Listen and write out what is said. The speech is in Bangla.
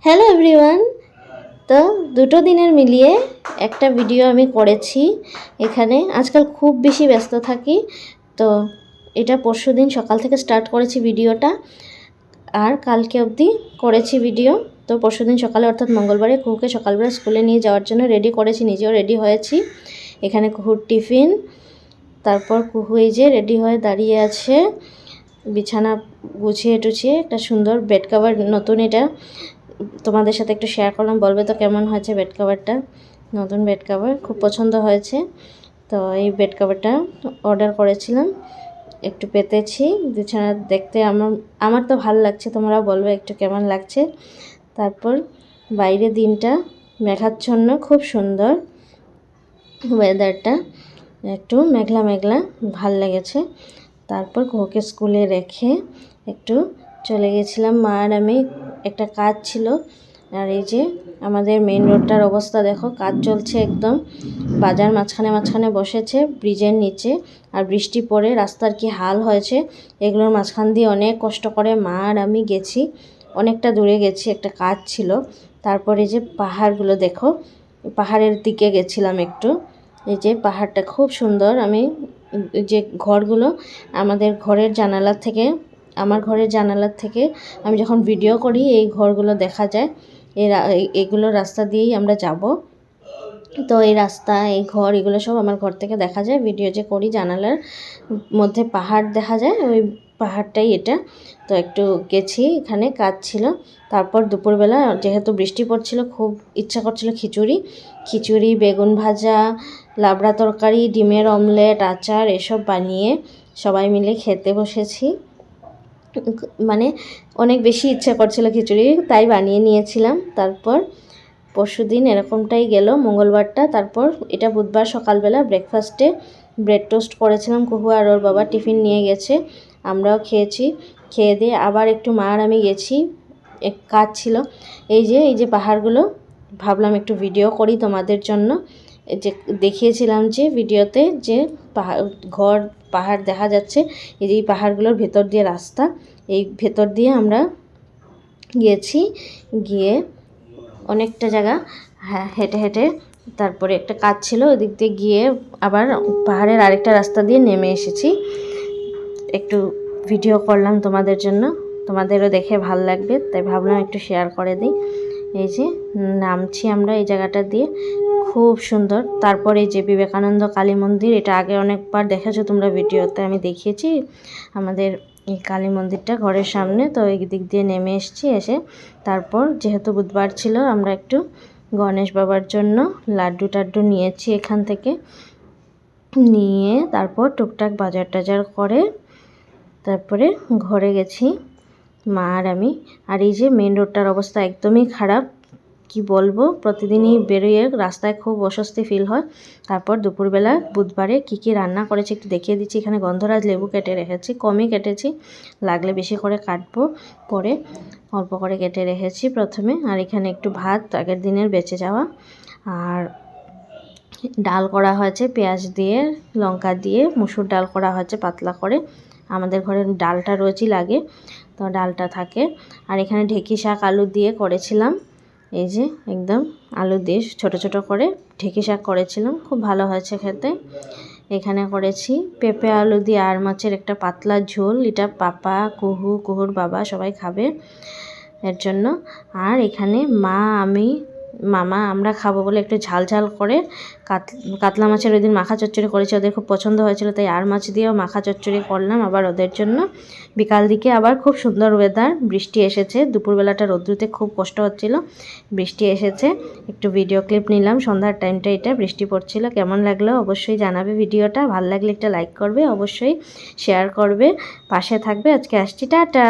Hello everyone. তো দুটো দিনের মিলিয়ে একটা ভিডিও আমি করেছি এখানে। আজকাল খুব বেশি ব্যস্ত থাকি, তো এটা পরশুদিন সকাল থেকে স্টার্ট করেছি ভিডিওটা, আর কালকে অবধি করেছি ভিডিও। তো পরশুদিন সকালে অর্থাৎ মঙ্গলবারে কুহুকে সকালবেলা স্কুলে নিয়ে যাওয়ার জন্য রেডি করেছি, নিজেও রেডি হয়েছি। এখানে কুহুর টিফিন, তারপর কুহু এই যে রেডি হয়ে দাঁড়িয়ে আছে, বিছানা গুছিয়ে টুছিয়ে। একটা সুন্দর বেড কভার, নতুন, এটা তোমাদের সাথে একটু শেয়ার করলাম, বলবে তো কেমন হয়েছে বেড কভারটা। নতুন বেড কভার খুব পছন্দ হয়েছে। তো এই বেড কভারটা অর্ডার করেছিলাম, একটু পেতেছি। বিছানা দেখতে আমার তো ভালো লাগছে, তোমরা বলবে একটু কেমন লাগছে। তারপর বাইরে দিনটা মেঘাচ্ছন্ন, খুব সুন্দর ওয়েদারটা, একটু মেঘলা মেঘলা, ভাল লেগেছে। তারপর কুহুকে স্কুলে রেখে একটু চলে গেছিলাম, মা আর আমি। একটা কাজ ছিল। আর এই যে আমাদের মেইন রোডটার অবস্থা দেখো, কাজ চলছে একদম। বাজার মাঝখানে মাঝখানে বসেছে ব্রিজের নিচে, আর বৃষ্টি পড়ে রাস্তার কি হাল হয়েছে। এগুলোর মাঝখান দিয়ে অনেক কষ্ট করে মা আর আমি গেছি, অনেকটা দূরে গেছি, একটা কাজ ছিল। তারপরে যে পাহাড়গুলো দেখো, পাহাড়ের দিকে গেছিলাম একটু। এই যে পাহাড়টা খুব সুন্দর। আমি যে ঘরগুলো, আমাদের ঘরের জানালার থেকে, আমার ঘরের জানালার থেকে আমি যখন ভিডিও করি এই ঘরগুলো দেখা যায়। এগুলো রাস্তা দিয়েই আমরা যাব। তো এই রাস্তা, এই ঘর, এগুলো সব আমার ঘর থেকে দেখা যায়। ভিডিও যে করি জানালার মধ্যে পাহাড় দেখা যায়, ওই পাহাড়টাই এটা। তো একটু গেছি, এখানে কাজ ছিল। তারপর দুপুরবেলা যেহেতু বৃষ্টি পড়ছিল, খুব ইচ্ছা করছিল খিচুড়ি, বেগুন ভাজা, লাবড়া তরকারি, ডিমের অমলেট, আচার এসব বানিয়ে সবাই মিলে খেতে বসেছি। মানে অনেক বেশি ইচ্ছা করছিল খিচুড়ি, তাই বানিয়ে নিয়েছিলাম। তারপর পরশুদিন এরকমটাই গেল, মঙ্গলবারটা। তারপর এটা বুধবার সকালবেলা ব্রেকফাস্টে ব্রেড টোস্ট করেছিলাম। কুহু আর ওর বাবা টিফিন নিয়ে গেছে, আমরাও খেয়েছি। খেয়ে দিয়ে আবার একটু মা আর আমি গেছি, এক কাজ ছিল। এই যে পাহাড়গুলো, ভাবলাম একটু ভিডিও করি তোমাদের জন্য। যে দেখিয়েছিলাম যে ভিডিওতে যে পাহাড় দেখা যাচ্ছে, এই যে এই পাহাড়গুলোর ভেতর দিয়ে রাস্তা, এই ভেতর দিয়ে আমরা গিয়েছি। গিয়ে অনেকটা জায়গা হেঁটে হেঁটে, তারপরে একটা কাজ ছিল, ওদিক দিয়ে গিয়ে আবার পাহাড়ের আরেকটা রাস্তা দিয়ে নেমে এসেছি। একটু ভিডিও করলাম তোমাদের জন্য, তোমাদেরও দেখে ভাল লাগবে, তাই ভাবলাম একটু শেয়ার করে দিই। এই যে নামছি আমরা এই জায়গাটা দিয়ে, খুব সুন্দর। তারপরে এই যে বিবেকানন্দ কালী মন্দির, এটা আগে অনেকবার দেখেছো তোমরা ভিডিওতে, আমি দেখিয়েছি আমাদের এই কালী মন্দিরটা ঘরের সামনে। তো এই দিক দিয়ে নেমে এসেছি। এসে তারপর যেহেতু বুধবার ছিল, আমরা একটু গণেশ বাবার জন্য লাড্ডু টাড্ডু নিয়েছি এখান থেকে। নিয়ে তারপর টুকটাক বাজার টাজার করে তারপরে ঘরে গেছি মা আর আমি। আর এই যে মেন রোডটার অবস্থা একদমই খারাপ, কি বলবো, প্রতিদিনই বেরোয় রাস্তায় খুব অস্বস্তি ফিল হয়। তারপর দুপুরবেলা বুধবারে কি রান্না করেছি একটু দেখিয়ে দিচ্ছি। এখানে গন্ধরাজ লেবু কেটে রেখেছি, কমই কেটেছি, লাগলে বেশি করে কাটবো পরে, অল্প করে কেটে রেখেছি প্রথমে। আর এখানে একটু ভাত, আগের দিনের বেঁচে যাওয়া, আর ডাল করা হয়েছে পেঁয়াজ দিয়ে, লঙ্কা দিয়ে, মুসুর ডাল করা হয়েছে পাতলা করে। আমাদের ঘরে ডালটা রোজই লাগে, তো ডালটা থাকে। আর এখানে ঢেঁকি শাক আলু দিয়ে করেছিলাম, এই যে একদম আলু দিয়ে ছোট ছোট করে ঢেঁকি শাক করেছিলাম, খুব ভালো হয়েছে খেতে। এখানে করেছি পেঁপে আলু দিয়ে আর মাছের একটা পাতলা ঝোল, এটা পাপা, কুহুর বাবা সবাই খাবে এর জন্য। আর এখানে মা, আমি, মামা আমরা খাবো বলে একটু ঝাল ঝাল করে কাতলা মাছের ওই দিন মাখা চচ্চড়ি করেছি, ওদের খুব পছন্দ হয়েছিল, তাই আর মাছ দিয়েও মাখা চচ্চড়ি করলাম আবার ওদের জন্য। বিকাল দিকে আবার খুব সুন্দর ওয়েদার, বৃষ্টি এসেছে। দুপুরবেলাটা রোদ্রুতে খুব কষ্ট হচ্ছিল, বৃষ্টি এসেছে। একটু ভিডিও ক্লিপ নিলাম সন্ধ্যার টাইমটা, এটা বৃষ্টি পড়ছিল। কেমন লাগলো অবশ্যই জানাবে ভিডিওটা, ভালো লাগলে একটা লাইক করবে, অবশ্যই শেয়ার করবে, পাশে থাকবে। আজকে আসছি, টাটা।